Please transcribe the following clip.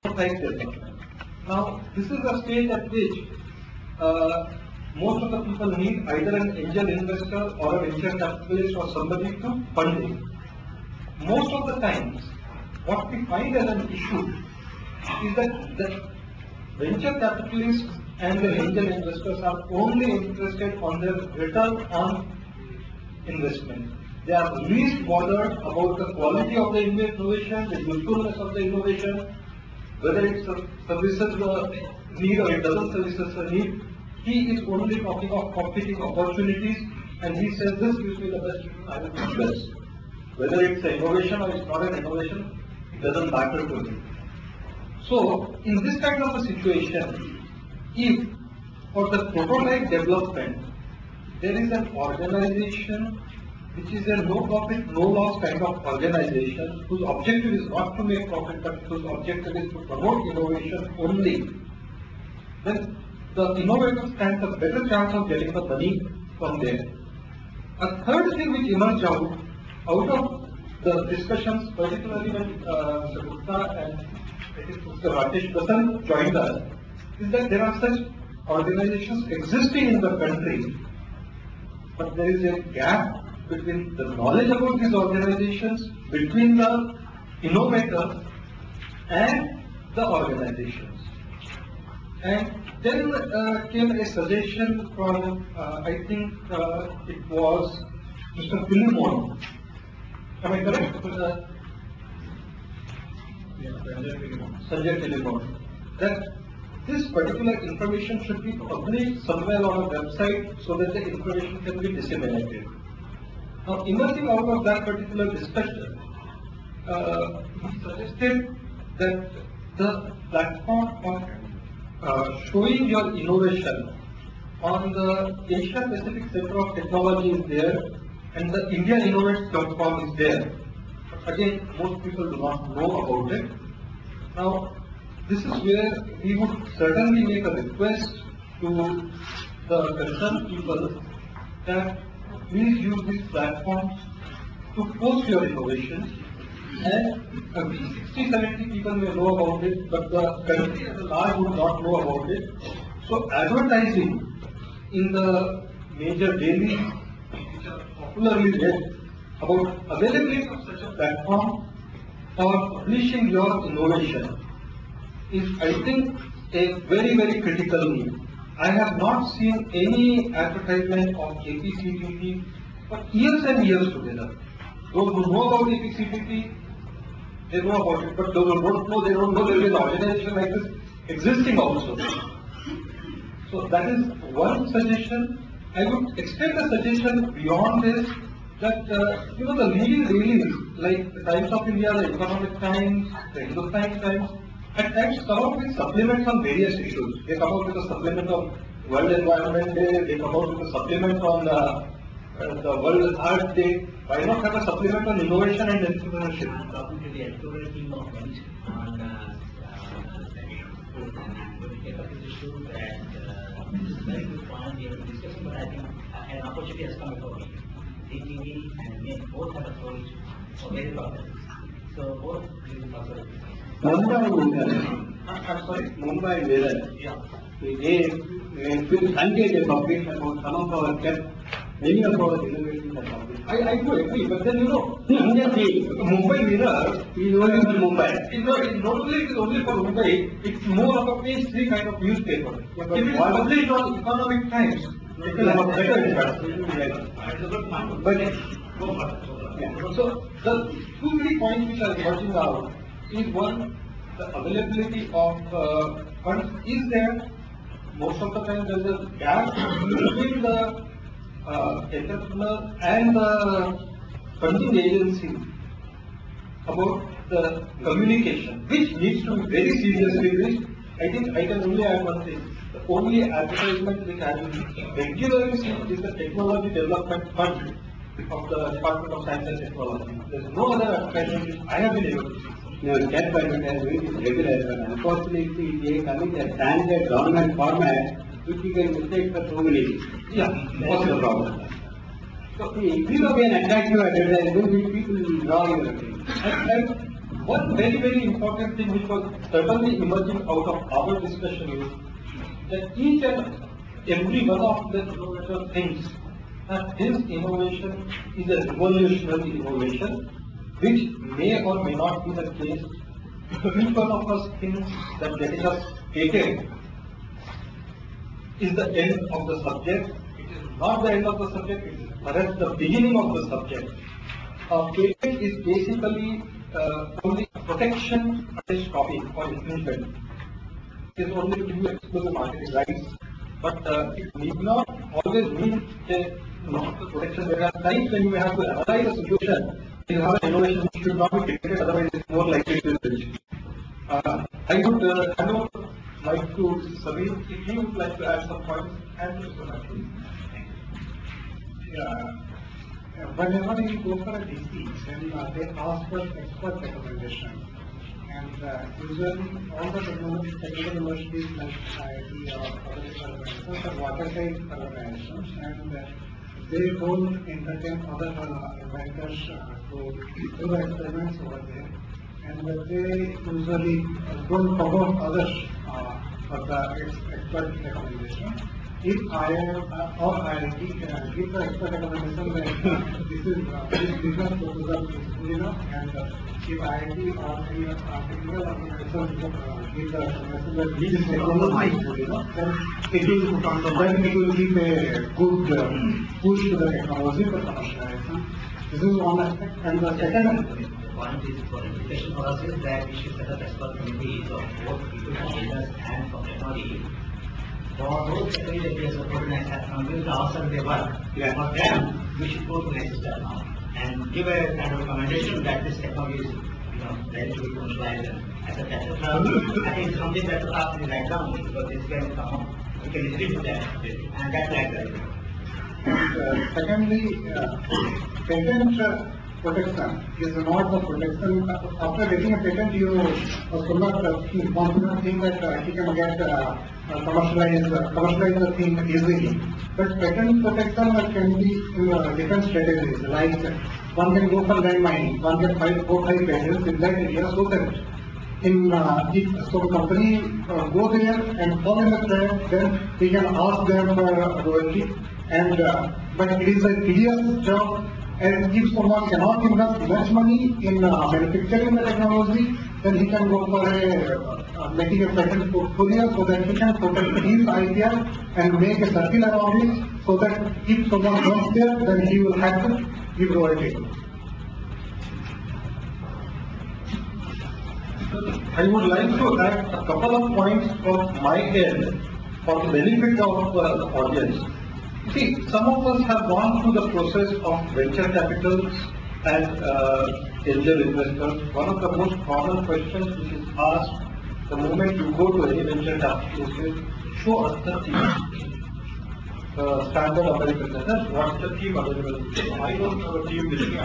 prototype development. Now, this is a stage at which most of the people need either an angel investor or a venture capitalist or somebody to fund it. Most of the times, what we find as an issue is that the venture capitalists and the angel investors are only interested on their return on investment. They are least bothered about the quality of the innovation, the usefulness of the innovation, whether it services the need or it doesn't services the need. He is only talking of competing opportunities, and he says, this gives me the best return, I will do best. Whether it's an innovation or it's not an innovation, it doesn't matter to me. So, in this kind of a situation, if for the prototype development, there is an organization which is a no profit, no loss kind of organization whose objective is not to make profit but whose objective is to promote innovation only, then the innovator stands a better chance of getting the money from there. A third thing which emerged out of the discussions, particularly when Mr. Gupta and Mr. Rakesh Prasanth joined us, is that there are such organizations existing in the country, but there is a gap between the knowledge about these organizations, between the innovators and the organizations. And then came a suggestion from, I think it was Mr. Philemon. Am I correct? Sanjay Philemon. That this particular information should be published somewhere on a website so that the information can be disseminated. Now, emerging out of that particular discussion, he suggested that the platform of showing your innovation on the Asia Pacific Center of Technology is there, and the India Innovates platform is there. But again, most people do not know about it. Now, this is where we would certainly make a request to the concerned people that please use these platforms to post your innovations. And 60-70 people may know about it, but the country as a large would not know about it. So advertising in the major dailies which are popularly read about availability of such a platform for publishing your innovation is, I think, a very, very critical need. I have not seen any advertisement of APCPP for years and years together. Those who know about APCPP, they know about it, but those who don't know, they don't know there is an organization like this existing also. So that is one suggestion. I would extend the suggestion beyond this, that the leading dailies like the Times of India, the Economic Times, the Hindustan Times, at times come out with supplements on various issues. They come out with a supplement on World Environment Day, they come out with a supplement on the World Earth Day. Why not have a supplement on innovation and entrepreneurship? Talking to the editorial team of Bench on this issue, and this is a very good point we have discussed, but I think an opportunity has come before me. CTV and me both have approached for very problems. So both will also. I'm sorry? Mumbai Mirror. Yeah. Sunday they published about some of our many of our innovations are published. I do agree, but then I'm just saying, Mumbai Mirror is only for Mumbai. It's not only for Mumbai, it's more of a page 3 kind of newspaper. Yeah, if it is published on Economic Times, it will have a better impact. But yeah. So the 2-3 points which are emerging out is one, the availability of funds is there. Most of the time there is a gap between the entrepreneur and the funding agency about the communication, which needs to be very seriously reached. I think I can only add one thing. The only advertisement which I will regularly see is the Technology Development Fund of the Department of Science and Technology. There is no other advertisement which I have been able to see. No, that advertisement is regular, but unfortunately they come in a standard government format which you can mistake for so many things. Yeah, What's the problem? So, if you have an attractive advertisement, which people will draw your attention. And one very important thing which was certainly emerging out of our discussion is that each and every one of the innovator thinks that his innovation is a revolutionary innovation, which may or may not be the case. Each one of us thinks that getting us patent is the end of the subject. It is not the end of the subject, it is perhaps the beginning of the subject. Patent is basically only protection against copying or infringement. It is only to give you exclusive marketing rights, but it need not always mean protection. There are times when you have to analyze a solution. You have an innovation which should not be patented, otherwise it is more likely to infringe. I would hand over like to Sabir, if you would like to add some points, and please. Yeah. Whenever you go for a DC, then they ask for expert recommendation. And usually all the technical universities like IIT or other organizations are watertight organizations, and they don't entertain other inventors to do the experiments over there. And they usually don't promote others for the expert recommendation. If IIM or IIT give the expert recommendation that this business proposal is good enough, and if IIT or any technical organization give the recommendation that this technology is good enough, then it will give a good push to the technology for commercialization. This is one aspect. And the second point is for education for us is that we should set up expert committees of both people from business and from technology. For those technology that we as a organized have convinced ourselves they work, for them, we should go to the next step now and give a kind of recommendation that this technology is ready to be commercialized and etc. I think it's something that the task is right now because this can come up, we can easily do that and that's like that. And secondly, patent protection is not the protection. After getting a patent, you should not think that you can get commercialize the thing easily. But patent protection can be in different strategies. Like one can go for land mining, one can file 4-5 patents in that area, so that if some company go there and fall in the trap, then we can ask them for royalty. And but it is a tedious job. And if someone cannot invest much money in manufacturing the technology, then he can go for making a patent portfolio so that he can protect his idea and make a circle around it, so that if someone comes there, then he will have to give royalty. I would like to add a couple of points from my end for the benefit of the audience. See, some of us have gone through the process of venture capitals and angel investors. One of the most common questions which is asked the moment you go to any venture capital is, show us the team. Standard American business, what's the team available? I don't have a team with me.